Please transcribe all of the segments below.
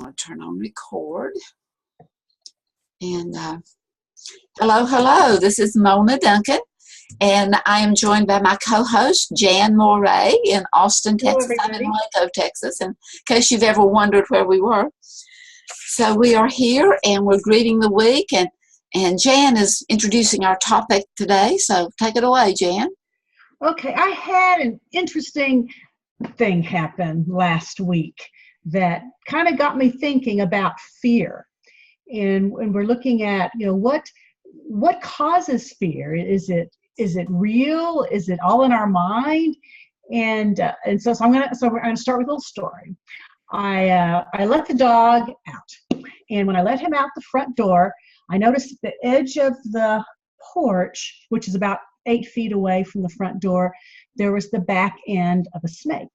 going to turn on record. And hello. This is Mona Duncan. And I am joined by my co-host, Jan Moray in Austin, Texas. I'm in Waco, Texas, in case you've ever wondered where we were. So we are here, and we're greeting the week, and Jan is introducing our topic today. So take it away, Jan. Okay, I had an interesting thing happen last week that kind of got me thinking about fear. And we're looking at, what causes fear? Is it real? Is it all in our mind? And so we're gonna start with a little story. I let the dog out, and when I let him out the front door, I noticed at the edge of the porch, which is about 8 feet away from the front door, there was the back end of a snake.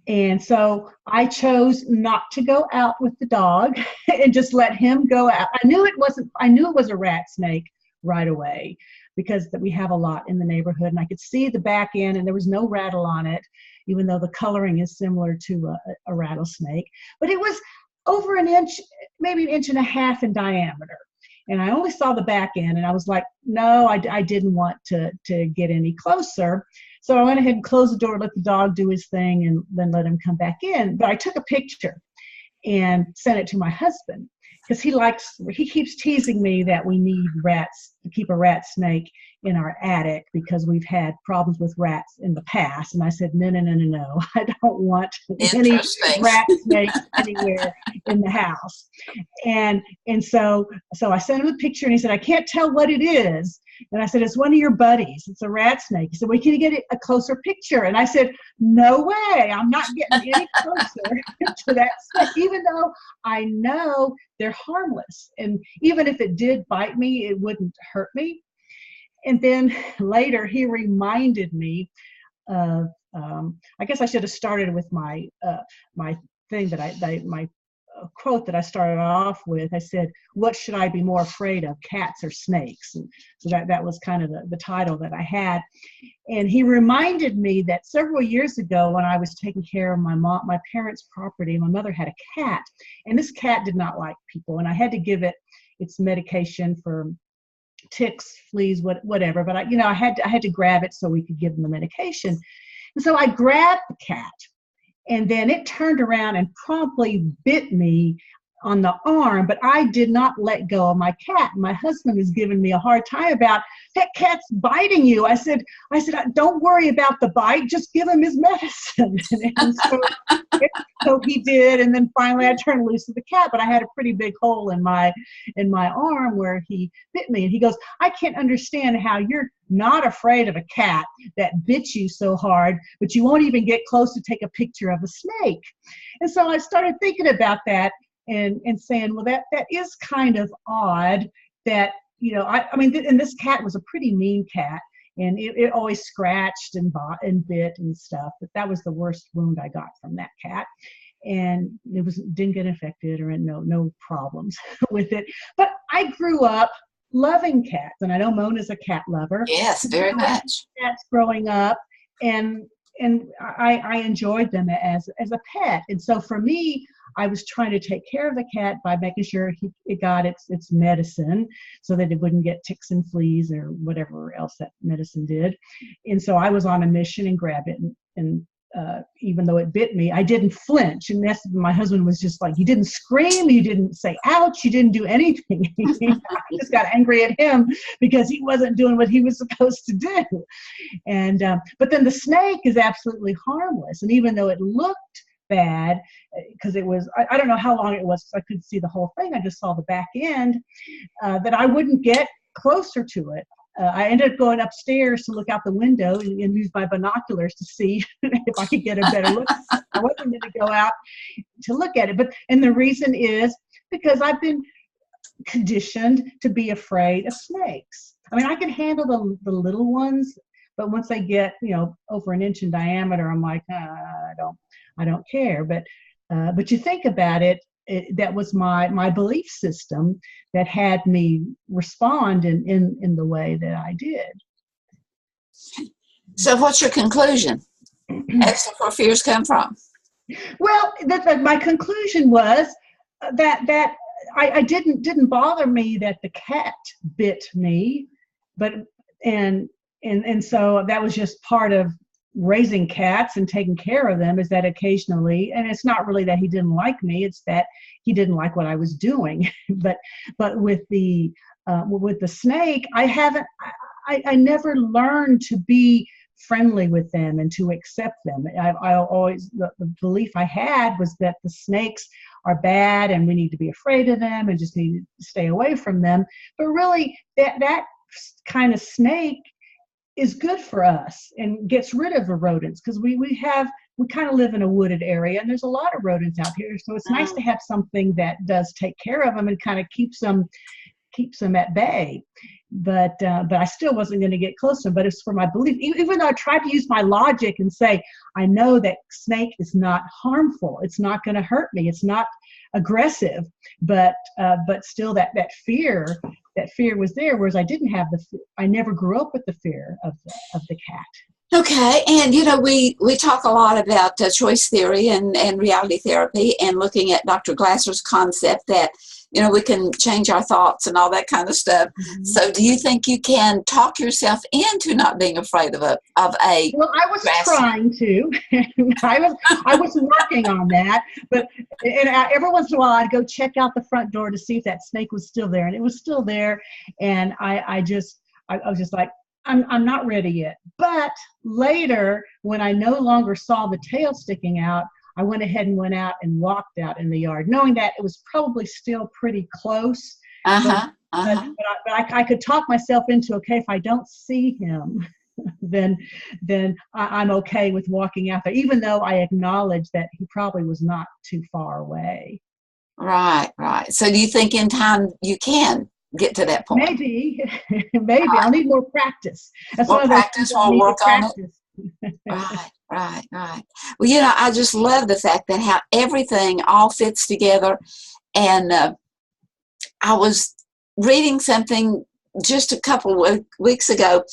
And so I chose not to go out with the dog and just let him go out. I knew it was a rat snake right away, because we have a lot in the neighborhood, and I could see the back end, and there was no rattle on it, even though the coloring is similar to a rattlesnake. But it was over an inch, maybe 1.5 inches in diameter. And I only saw the back end, and I was like, no, I didn't want to get any closer. So I went ahead and closed the door, let the dog do his thing, and then let him come back in. But I took a picture and sent it to my husband, because he keeps teasing me that we need rats to keep a rat snake in our attic because we've had problems with rats in the past. And I said, no, I don't want any rat snakes anywhere in the house. And so I sent him a picture, and he said, I can't tell what it is. And I said, it's one of your buddies. It's a rat snake. He said, well, can you get a closer picture? And I said, no way. I'm not getting any closer to that snake, even though I know they're harmless. And even if it did bite me, it wouldn't hurt me. And then later he reminded me of, I guess I should have started with my thing my quote that I started off with. I said, what should I be more afraid of, cats or snakes? And so that was kind of the title that I had. And he reminded me that several years ago, when I was taking care of my parents' property, my mother had a cat, and this cat did not like people, and I had to give it its medication for ticks, fleas, whatever. But I had to grab it so we could give them the medication. And so I grabbed the cat, and then it turned around and promptly bit me on the arm, but I did not let go of my cat. My husband was giving me a hard time about, that cat's biting you. I said, don't worry about the bite, just give him his medicine. And so he did, and then finally I turned loose of the cat, but I had a pretty big hole in my arm where he bit me. And he goes, I can't understand how you're not afraid of a cat that bit you so hard, but you won't even get close to take a picture of a snake. And so I started thinking about that, and saying, well, that is kind of odd that, and this cat was a pretty mean cat, and it always scratched and bit and stuff, but that was the worst wound I got from that cat. And it didn't get infected or no problems with it. But I grew up loving cats, and I know Mona's a cat lover. Yes, very much. Cats growing up, and I enjoyed them as a pet. And so for me, I was trying to take care of the cat by making sure it got its medicine so that it wouldn't get ticks and fleas or whatever else that medicine did. And so I was on a mission and grabbed it. And even though it bit me, I didn't flinch. And my husband was just like, you didn't scream, you didn't say ouch, you didn't do anything. I just got angry at him because he wasn't doing what he was supposed to do. And but then the snake is absolutely harmless. And even though it looked bad, because it was, I don't know how long it was, so I couldn't see the whole thing, I just saw the back end, that I wouldn't get closer to it. I ended up going upstairs to look out the window and use my binoculars to see if I could get a better look. I wasn't going to go out to look at it. And the reason is because I've been conditioned to be afraid of snakes. I mean, I can handle the little ones, but once they get, over 1 inch in diameter, I'm like, I don't care. But you think about it, that was my belief system that had me respond in the way that I did. So what's your conclusion as to where fears come from? Well, my conclusion was that I didn't bother me that the cat bit me, but and so that was just part of raising cats and taking care of them, is that occasionally, and it's not really that he didn't like me, it's that he didn't like what I was doing. but with the snake, I never learned to be friendly with them and to accept them. I always, the belief I had was that the snakes are bad and we need to be afraid of them and just need to stay away from them. But really, that kind of snake is good for us and gets rid of the rodents, because we kind of live in a wooded area and there's a lot of rodents out here. So it's nice to have something that does take care of them and kind of keeps them at bay. But I still wasn't going to get close to them. But it's for my belief. Even though I tried to use my logic and say, I know that snake is not harmful. It's not going to hurt me. It's not aggressive. But still, that fear was there. Whereas I didn't have I never grew up with the fear of the cat. Okay, and we talk a lot about choice theory and reality therapy, and looking at Dr. Glasser's concept that we can change our thoughts and all that kind of stuff. Mm-hmm. So do you think you can talk yourself into not being afraid of a Well, I was trying to. I was working on that, but every once in a while I'd go check out the front door to see if that snake was still there, and it was still there, and I was just like, I'm not ready yet. But later, when I no longer saw the tail sticking out, I went ahead and went out and walked out in the yard, knowing that it was probably still pretty close. But I could talk myself into, okay, if I don't see him, then I'm okay with walking out there, even though I acknowledge that he probably was not too far away. Right. So do you think in time you can get to that point? Maybe. Right. I'll need more practice. That's more practice, we'll work on it. Right. Well, I just love the fact that how everything all fits together. And I was reading something just a couple of weeks ago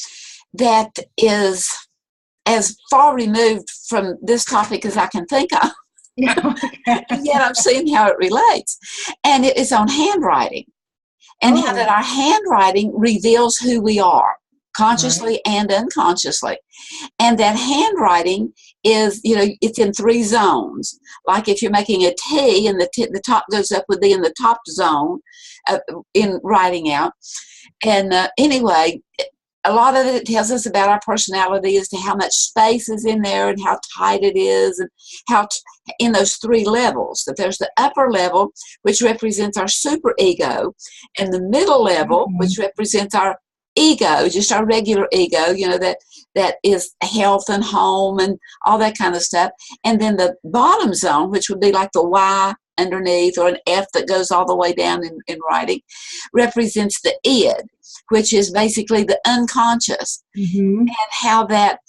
that is as far removed from this topic as I can think of. And yet I'm seeing how it relates. And it is on handwriting. And how that our handwriting reveals who we are, consciously and unconsciously. And that handwriting is, it's in 3 zones. Like if you're making a T and the top goes up, would be in the top zone in writing out. And anyway, a lot of it tells us about our personality as to how much space is in there and how tight it is, and how in those 3 levels. That there's the upper level, which represents our super ego, and the middle level, which represents our ego, just our regular ego, that is health and home and all that kind of stuff. And then the bottom zone, which would be like the Y underneath, or an F that goes all the way down in writing, represents the id, which is basically the unconscious. And how that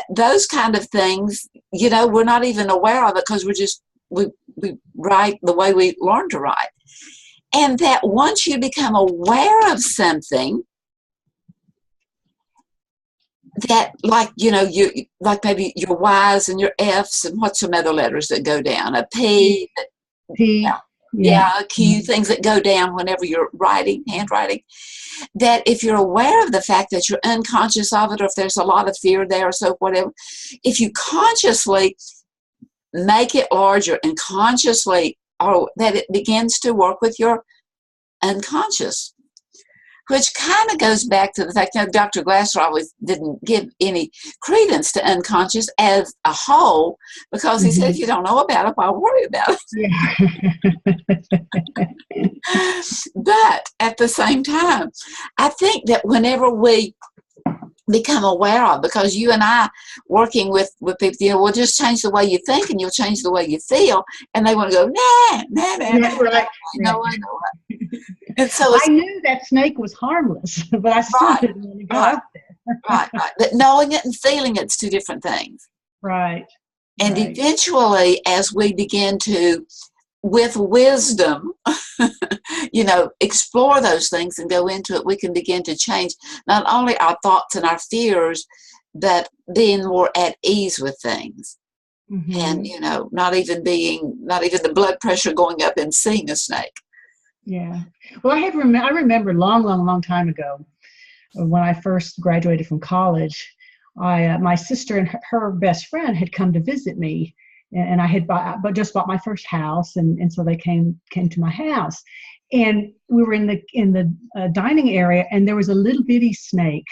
those kind of things, we're not even aware of it, because we write the way we learn to write. And that once you become aware of something, that you like maybe your Y's and your F's, and what's some other letters that go down? A P. A Q, things that go down whenever you're handwriting. That if you're aware of the fact that you're unconscious of it, or if there's a lot of fear there, or so whatever, if you consciously make it larger and consciously, or that it begins to work with your unconscious, which kind of goes back to the fact that Dr. Glasser always didn't give any credence to unconscious as a whole, because he said, if you don't know about it, why worry about it? But at the same time, I think that whenever we become aware of, because you and I working with people, we'll just change the way you think and you'll change the way you feel, and they want to go, nah. Right. No. And so I knew that snake was harmless, but I still didn't want to go out there. Right. But knowing it and feeling it's 2 different things. Right. And eventually, as we begin to, with wisdom, explore those things and go into it, we can begin to change not only our thoughts and our fears, but being more at ease with things. and, you know, not even the blood pressure going up and seeing a snake. Yeah. Well, I remember long time ago when I first graduated from college, my sister and her best friend had come to visit me, and I had just bought my first house, and so they came to my house, and we were in the dining area, and there was a little bitty snake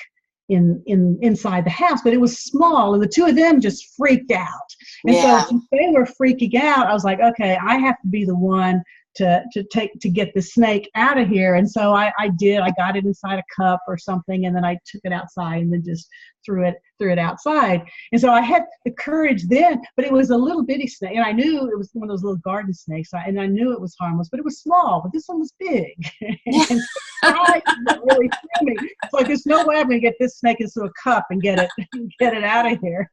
inside the house, but it was small, and the two of them just freaked out. And so since they were freaking out, I was like, okay, I have to be the one to get the snake out of here. And so I got it inside a cup or something, and then I took it outside and then just threw it outside. And so I had the courage then, but it was a little bitty snake, and I knew it was one of those little garden snakes, and I knew it was harmless, but it was small, but this one was big. And I really threw me. It's like, there's no way I'm going to get this snake into a cup and get it out of here.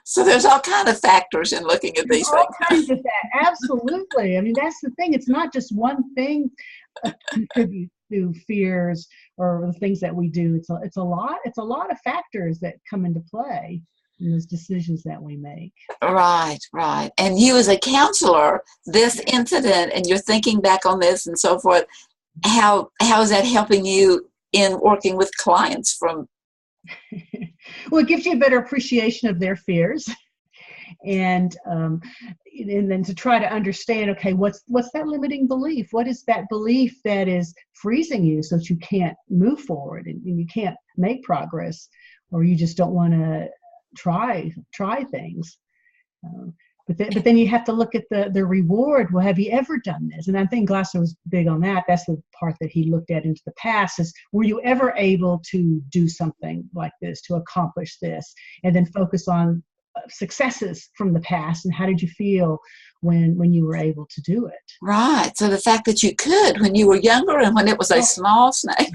So there's all kind of factors in looking at these all things. Kinds of that. Absolutely. I mean, that's the thing. It's not just one thing contributes to fears or the things that we do. It's a lot of factors that come into play in those decisions that we make. Right. And you as a counselor, this incident, and you're thinking back on this and so forth, how is that helping you in working with clients from? Well, it gives you a better appreciation of their fears. And then to try to understand, okay, what's that limiting belief? What is that belief that is freezing you so that you can't move forward and you can't make progress, or you just don't want to try things? But then you have to look at the reward. Well, have you ever done this? And I think Glasser was big on that. That's the part that he looked at into the past, is, were you ever able to do something like this, to accomplish this? And then focus on successes from the past, and how did you feel when you were able to do it? Right. So the fact that you could when you were younger and when it was a small snake.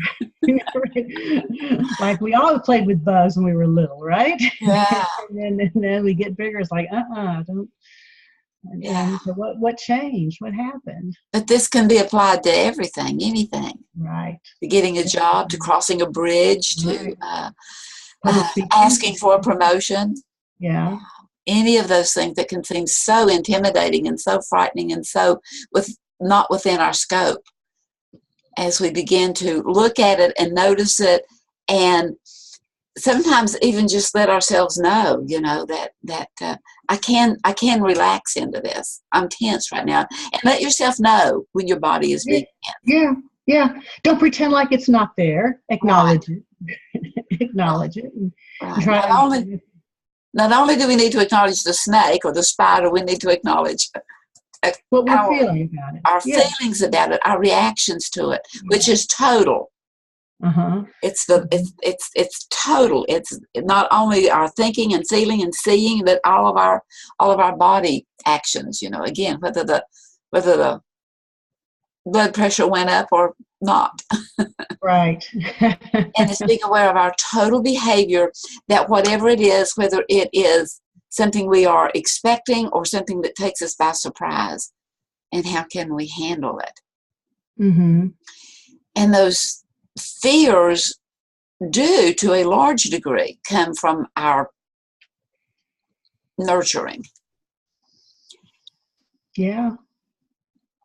Like, we all played with bugs when we were little, right? Yeah. and then we get bigger. It's like, don't. And so what changed? What happened? But this can be applied to everything, anything. Right. To getting a job, to crossing a bridge, to asking for a promotion. Yeah. Any of those things that can seem so intimidating and so frightening and so not within our scope. As we begin to look at it and notice it, and sometimes even just let ourselves know, that I can relax into this. I'm tense right now, and let yourself know when your body is being tense. Yeah. Don't pretend like it's not there. Acknowledge it. Acknowledge it. Right. Not only do we need to acknowledge the snake or the spider, we need to acknage what we're feeling about it. Our feelings about it, our reactions to it, which is total. It's total. It's not only our thinking and feeling and seeing, but all of our body actions. Again, whether the blood pressure went up or not. Right. And it's being aware of our total behavior, that whatever it is, whether it is something we are expecting or something that takes us by surprise, and how can we handle it? Mm-hmm. And those fears do, to a large degree, come from our nurturing. Yeah.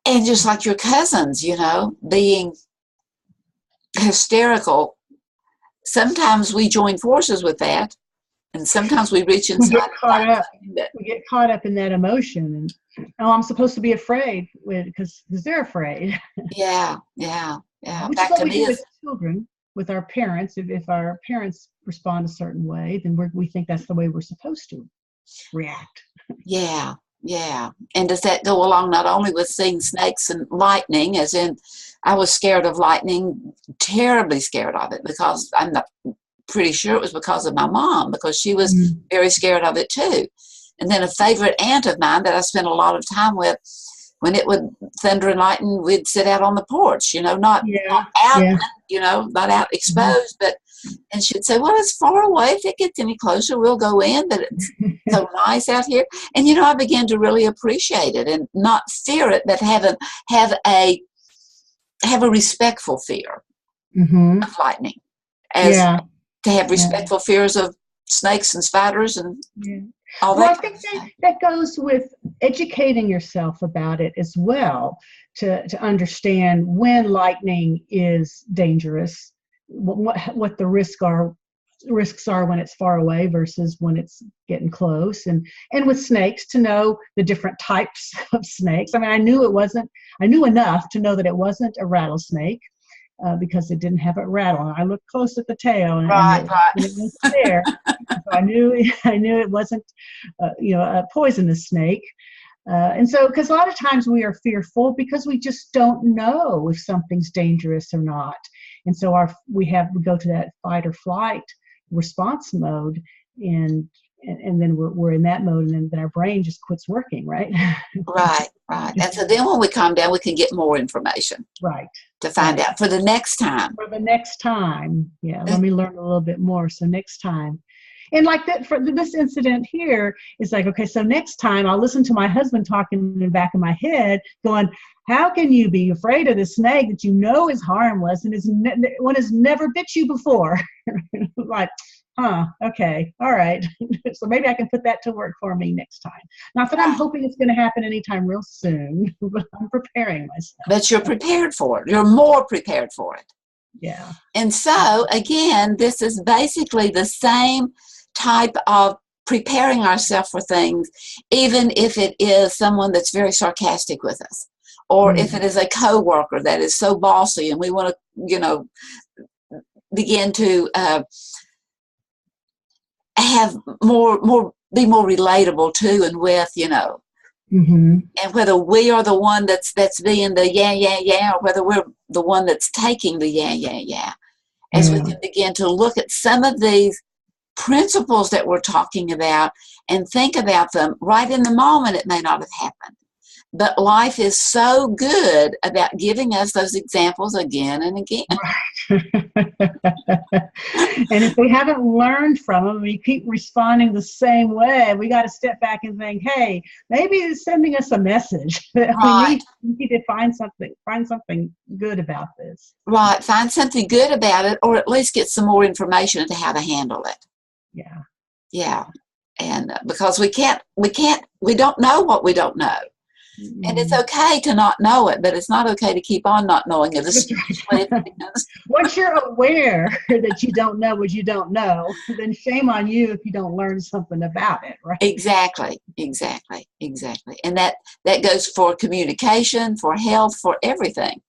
And just like your cousins, being hysterical, sometimes we join forces with that, and sometimes we reach inside. We get caught up in that emotion, and I'm supposed to be afraid because they're afraid. Yeah. Which is what we do with children, with our parents. If our parents respond a certain way, then we think that's the way we're supposed to react. Yeah. And does that go along not only with seeing snakes and lightning, as in I was scared of lightning, terribly scared of it, because I'm not pretty sure it was because of my mom, because she was very scared of it too. And then a favorite aunt of mine that I spent a lot of time with, when it would thunder and lighten, we'd sit out on the porch, not out, not out exposed, but, and she'd say, well, it's far away. If it gets any closer, we'll go in, but it's so nice out here. And, I began to really appreciate it and not fear it, but have a respectful fear of lightning, as to have respectful fears of snakes and spiders. And all Well, I that kind think of stuff. that goes with educating yourself about it as well, to understand when lightning is dangerous, what the risks are when it's far away versus when it's getting close, and with snakes, to know the different types of snakes. I mean, I knew enough to know that it wasn't a rattlesnake, because it didn't have a rattle. And I looked close at the tail, and Right, it was there. So I knew I knew it wasn't, a poisonous snake. And so, because a lot of times we are fearful because we just don't know if something's dangerous or not, and so we go to that fight or flight response mode, and then we're in that mode, and then our brain just quits working, right? right, right. And so then when we calm down, we can get more information Right. to find Right. out for the next time. For the next time, yeah, let Mm, me learn a little bit more. So next time, and like that for this incident here, it's like, okay, so next time I'll listen to my husband talking in the back of my head, going, "How can you be afraid of the snake that you know is harmless and one has never bit you before?" Like, okay, all right. So maybe I can put that to work for me next time. Not that I'm right. hoping it's going to happen anytime real soon, but I'm preparing myself. But you're prepared for it. You're more prepared for it. Yeah. And so, again, this is basically the same type of preparing ourselves for things, even if it is someone that's very sarcastic with us, or if it is a coworker that is so bossy and we want to, begin to have be more relatable to and with, Mm-hmm. and whether we are the one that's being the yeah, or whether we're the one that's taking the yeah, as we Yeah. can begin to look at some of these principles that we're talking about and think about them right in the moment. It may not have happened, but life is so good about giving us those examples again and again. And if we haven't learned from them, we keep responding the same way, we got to step back and think, hey, maybe it's sending us a message that we Right, need to find something good about this. right. Find something good about it, or at least get some more information into how to handle it. Yeah. Yeah. And because we don't know what we don't know. And it's Mm. okay to not know it, but it's not okay to keep on not knowing it, That's especially if right. it is. Once you're aware that you don't know what you don't know, then shame on you if you don't learn something about it, right? Exactly. And that goes for communication, for health, for everything.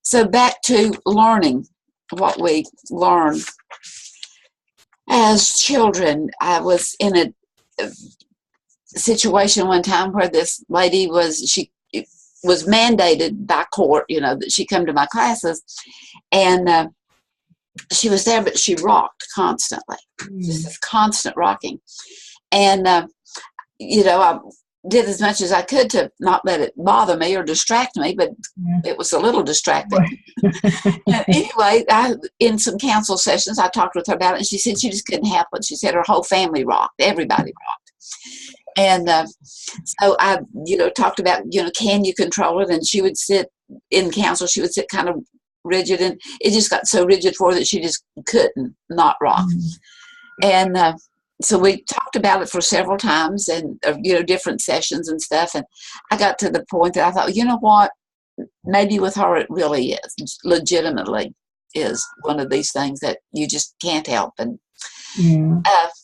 So back to learning what we learn as children. I was in a situation one time where this lady was mandated by court, that she come to my classes, and she was there, but she rocked constantly, just this constant rocking. And I did as much as I could to not let it bother me or distract me, but it was a little distracting. And anyway, in some counsel sessions, I talked with her about it, and she said she just couldn't help it. She said her whole family rocked, everybody rocked. And so I, talked about, can you control it? And she would sit in counsel, she would sit kind of rigid, and it just got so rigid for her that she just couldn't not rock. And so we talked about it for several times, and different sessions and stuff. And I got to the point that I thought, you know what, maybe with her it really is, legitimately is one of these things that you just can't help. And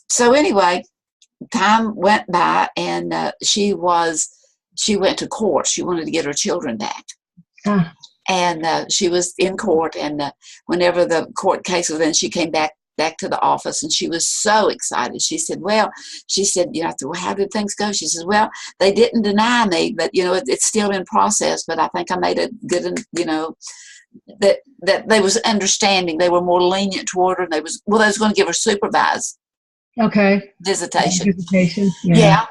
so anyway, time went by, and she went to court. She wanted to get her children back. And she was in court, and whenever the court case was in, she came back to the office, and she was so excited. She said, well, how did things go? She says, well, they didn't deny me, but it's still in process, but I think I made a good, that they was understanding. They were more lenient toward her, and they was going to give her supervised visitation. Yeah.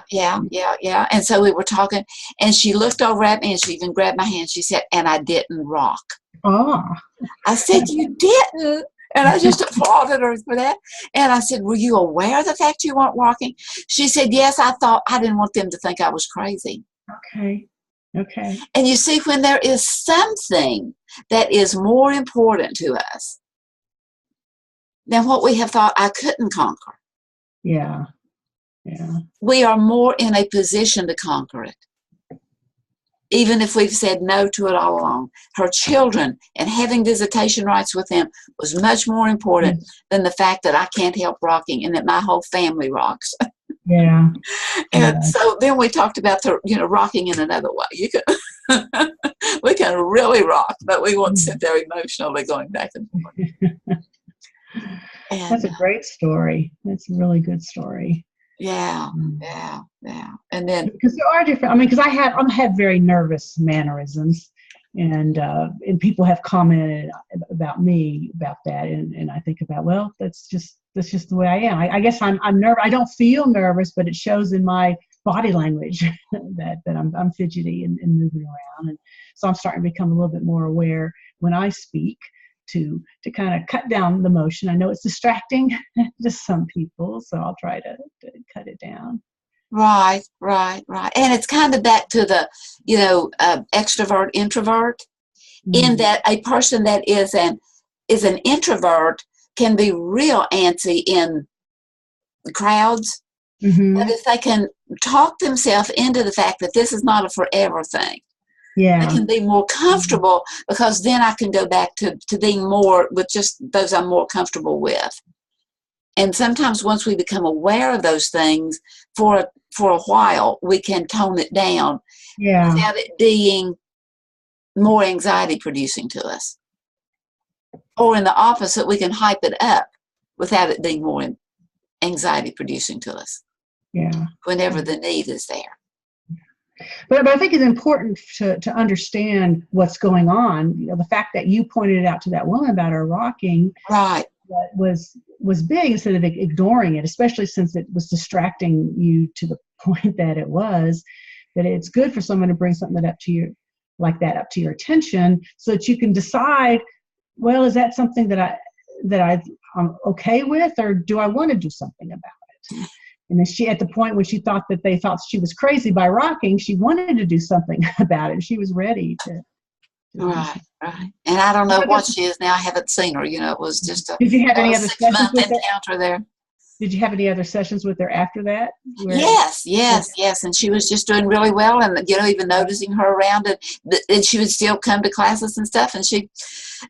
And so we were talking, and she looked over at me, and she even grabbed my hand. She said, and I didn't rock. I said, you didn't? And I just applauded her for that. And I said, were you aware of the fact you weren't rocking? She said, yes, I thought I didn't want them to think I was crazy. Okay. And you see, when there is something that is more important to us than what we have thought I couldn't conquer. Yeah. Yeah. we are more in a position to conquer it. Even if we've said no to it all along. Her children and having visitation rights with them was much more important than the fact that I can't help rocking and that my whole family rocks. Yeah. And Yeah. so then we talked about the, rocking in another way. You can, we can really rock, but we won't sit there emotionally going back and forth. And, that's a great story. That's a really good story. Yeah. And then because there are different. I mean, because I have very nervous mannerisms, and people have commented about me about that, and I think about, well, that's just the way I am. I guess I'm nervous. I don't feel nervous, but it shows in my body language that I'm fidgety and moving around, and so I'm starting to become a little bit more aware when I speak to kind of cut down the motion. I know it's distracting to some people, so I'll try to cut it down. Right. And it's kind of back to the, extrovert, introvert, in that a person that is an introvert can be real antsy in crowds. But if they can talk themselves into the fact that this is not a forever thing, yeah, they can be more comfortable, because then I can go back to being more with just those I'm more comfortable with. And sometimes once we become aware of those things for a while, we can tone it down without it being more anxiety producing to us. Or in the opposite, we can hype it up without it being more anxiety producing to us. Yeah. Whenever the need is there. But I think it's important to understand what's going on. The fact that you pointed it out to that woman about her rocking, right, was big, instead of ignoring it, especially since it was distracting you to the point that it was. That it's good for someone to bring something up to your attention, so that you can decide, well, is that something that I'm okay with, or do I want to do something about it? And then she, at the point when she thought that they thought she was crazy by rocking, she wanted to do something about it. She was ready to right. And I don't know what she is now. I haven't seen her. It was just a, Did you have any other 6-month encounter there. Did you have any other sessions with her after that? Yes. And she was just doing really well, and even noticing her around, and she would still come to classes and stuff. And she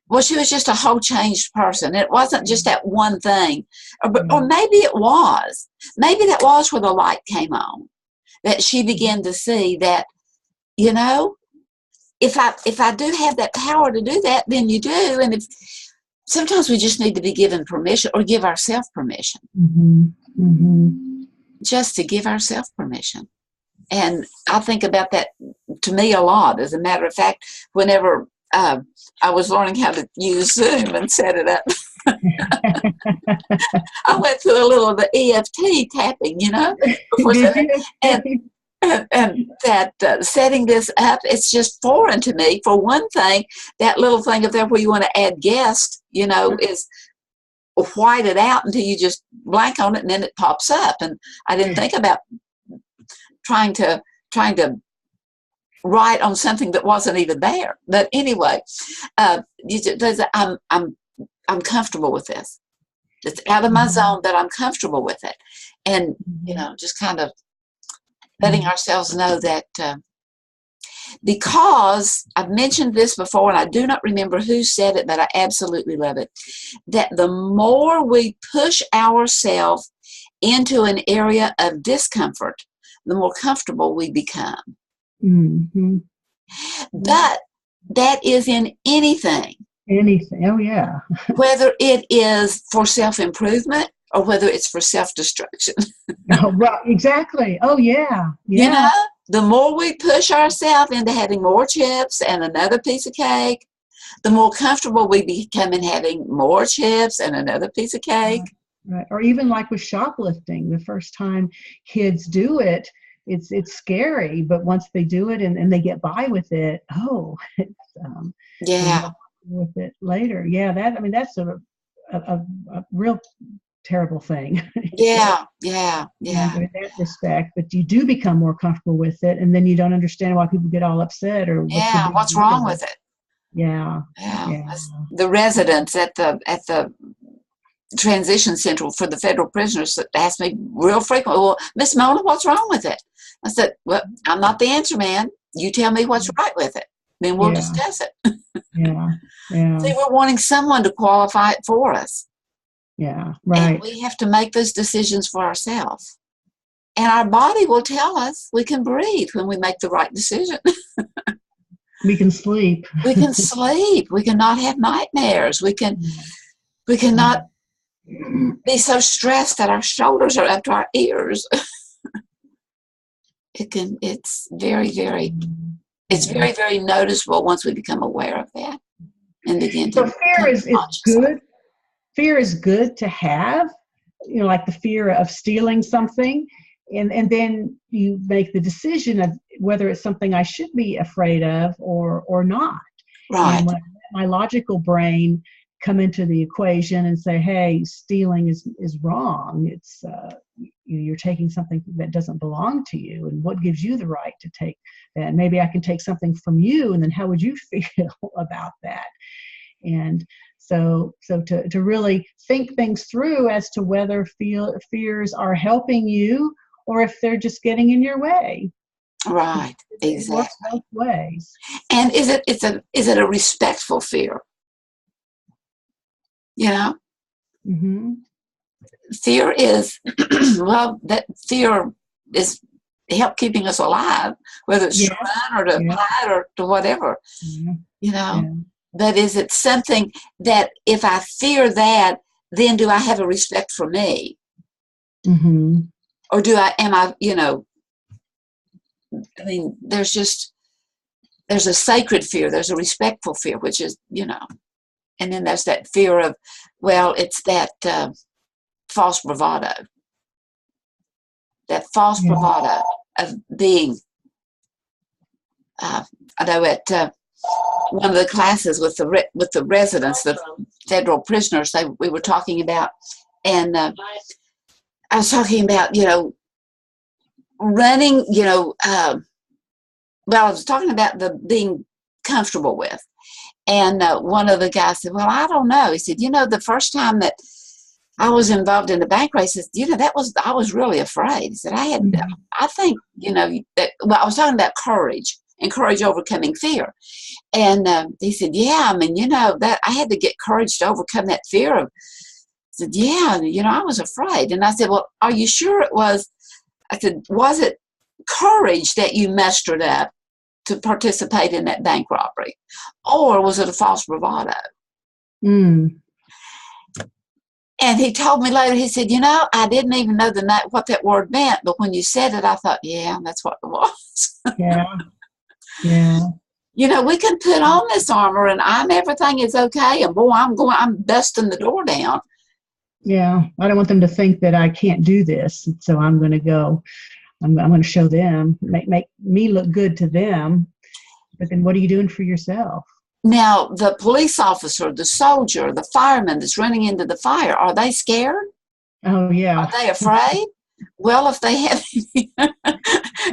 was just a whole changed person. It wasn't just that one thing, or maybe it was. Maybe that was where the light came on, that she began to see that, if I do have that power to do that, then you do. And if sometimes we just need to be given permission, or give ourselves permission. Just to give ourselves permission. And I think about that, to me, a lot. As a matter of fact, whenever I was learning how to use Zoom and set it up, I went through a little of the EFT tapping, before and that setting this up, it's just foreign to me. For one thing, that little thing up there where you want to add guest, is white it out until you just blank on it, and then it pops up. And I didn't think about trying to write on something that wasn't even there. But anyway, I'm comfortable with this. It's out of my zone, but I'm comfortable with it. And just kind of letting ourselves know that, because I've mentioned this before, and I do not remember who said it, but I absolutely love it, that the more we push ourselves into an area of discomfort, the more comfortable we become. But that is in anything. Oh, yeah. Whether it is for self-improvement or whether it's for self-destruction. Oh, right, exactly. Oh, yeah. The more we push ourselves into having more chips and another piece of cake, the more comfortable we become in having more chips and another piece of cake. Right. Or even like with shoplifting, the first time kids do it, it's scary, but once they do it and they get by with it, with it later. That's a real terrible thing. Yeah. In that respect, but you do become more comfortable with it, and then you don't understand why people get all upset, or what's wrong with it. Yeah. The residents at the transition center for the federal prisoners that ask me real frequently, well, Miss Mona, what's wrong with it? I said, well, I'm not the answer man. You tell me what's right with it. Then we'll discuss it. Yeah. Yeah. See, we're wanting someone to qualify it for us. Yeah. Right. And we have to make those decisions for ourselves. And our body will tell us we can breathe when we make the right decision. We can sleep. We can sleep. We can not have nightmares. We cannot be so stressed that our shoulders are up to our ears. It's very, very noticeable once we become aware of that and begin to. So fear is good. Fear is good to have, like the fear of stealing something. And then you make the decision of whether it's something I should be afraid of or not. Right. And when my logical brain come into the equation and say, hey, stealing is wrong. It's you're taking something that doesn't belong to you, and what gives you the right to take that? Maybe I can take something from you, and then how would you feel about that? And so to really think things through as to whether fears are helping you or if they're just getting in your way. Right. Exactly. It works both ways. And is it a respectful fear? Mm-hmm. Fear is well, that fear is help keeping us alive, whether it's to run or to hide or to whatever. Yeah. But is it something that if I fear that, then do I have a respect for me? Mm-hmm. Or there's a sacred fear, there's a respectful fear, which is, and then there's that fear of, well, it's that false bravado. That false bravado of being, I know at one of the classes with the residents, the federal prisoners, we were talking about, and I was talking about, running, I was talking about the being comfortable with. And one of the guys said, well, I don't know. He said, the first time that I was involved in the bank race, I was really afraid. He said, I think, I was talking about courage and courage overcoming fear. And he said, that I had to get courage to overcome that fear of, I said, I was afraid. And I said, well, are you sure it was, I said, was it courage that you mustered up to participate in that bank robbery? Or was it a false bravado? Mm. And he told me later, he said, I didn't even know what that word meant, but when you said it, I thought, yeah, that's what it was. Yeah. Yeah. We can put on this armor and everything is okay. And boy, I'm busting the door down. Yeah. I don't want them to think that I can't do this. So I'm going to go. I'm going to show them, make me look good to them. But then what are you doing for yourself? Now, the police officer, the soldier, the fireman that's running into the fire, are they scared? Oh, yeah. Are they afraid? Well, if they have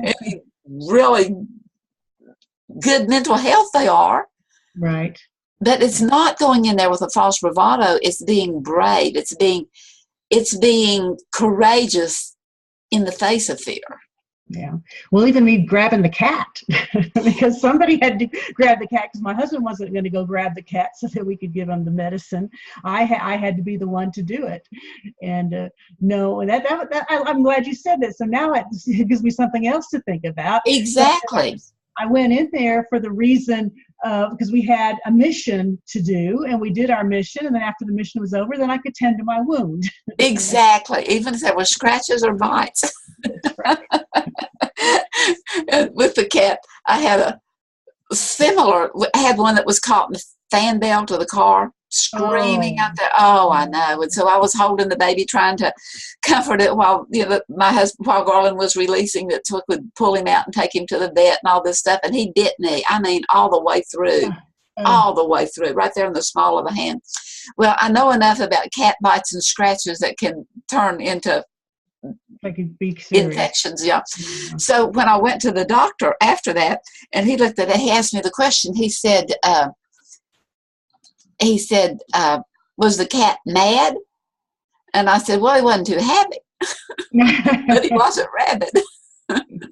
any really good mental health, they are. Right. But it's not going in there with a false bravado. It's being brave. It's being courageous in the face of fear. Yeah. Well, even me grabbing the cat because somebody had to grab the cat because my husband wasn't going to go grab the cat so that we could give him the medicine. I had to be the one to do it. And no, that I'm glad you said that. So now it gives me something else to think about. Exactly. I went in there for the reason because we had a mission to do, and we did our mission, and then after the mission was over, then I could tend to my wound. Exactly. Even if there were scratches or bites. That's right. And with the cat, I had one that was caught in the fan belt of the car, screaming out there. Oh, I know. And so I was holding the baby, trying to comfort it while my husband, while Garland was releasing it, so I could pull him out and take him to the vet and all this stuff. And he bit me. I mean, all the way through, right there in the small of the hand. Well, I know enough about cat bites and scratches that can turn into infections. Yeah. So when I went to the doctor after that, and he looked at it, he asked me the question. He said, was the cat mad? And I said, well, he wasn't too happy, but he wasn't rabid.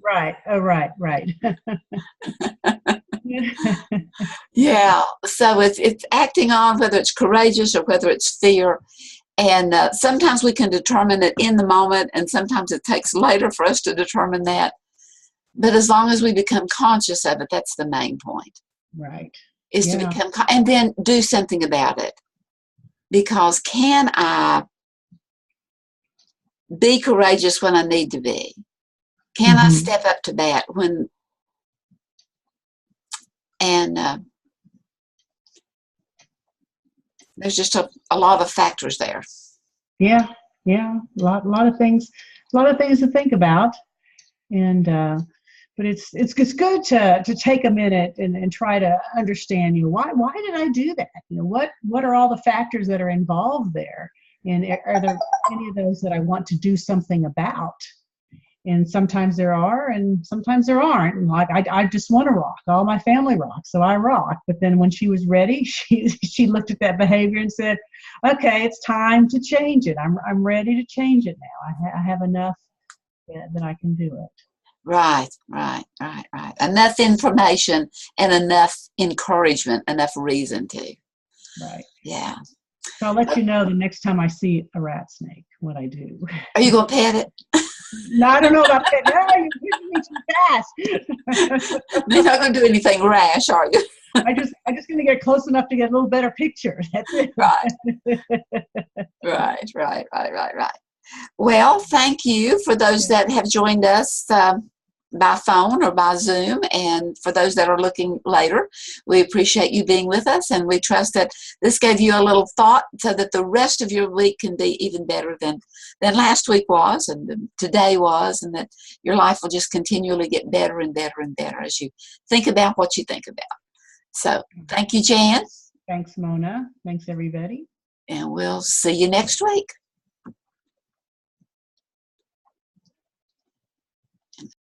Right. Oh, right. Right. Yeah. So it's acting on whether it's courageous or whether it's fear. And sometimes we can determine it in the moment, and sometimes it takes later for us to determine that. But as long as we become conscious of it, that's the main point. Right. Is Yeah. to become, and then do something about it. Because can I be courageous when I need to be? Can I step up to bat when, and there's just a lot of factors there. Yeah. Yeah. A lot of things to think about. And, but it's good to take a minute and try to understand, why did I do that? What are all the factors that are involved there? And are there any of those that I want to do something about? And sometimes there are, and sometimes there aren't. And like, I just want to rock. All my family rocks, so I rock. But then when she was ready, she looked at that behavior and said, okay, it's time to change it. I'm ready to change it now. I have enough that I can do it. Right. Enough information and enough encouragement, enough reason to. Right. Yeah. So I'll let you know the next time I see a rat snake what I do. Are you going to pet it? No, I don't know about that. No, you're pushing me too fast. You're not going to do anything rash, are you? I just going to get close enough to get a little better picture. That's it. Right. Well, thank you for those that have joined us by phone or by Zoom, and for those that are looking later, we appreciate you being with us, and we trust that this gave you a little thought so that the rest of your week can be even better than last week was, and today was, and that your life will just continually get better and better and better as you think about what you think about. So thank you, Jan. Thanks, Mona. Thanks, everybody. And we'll see you next week.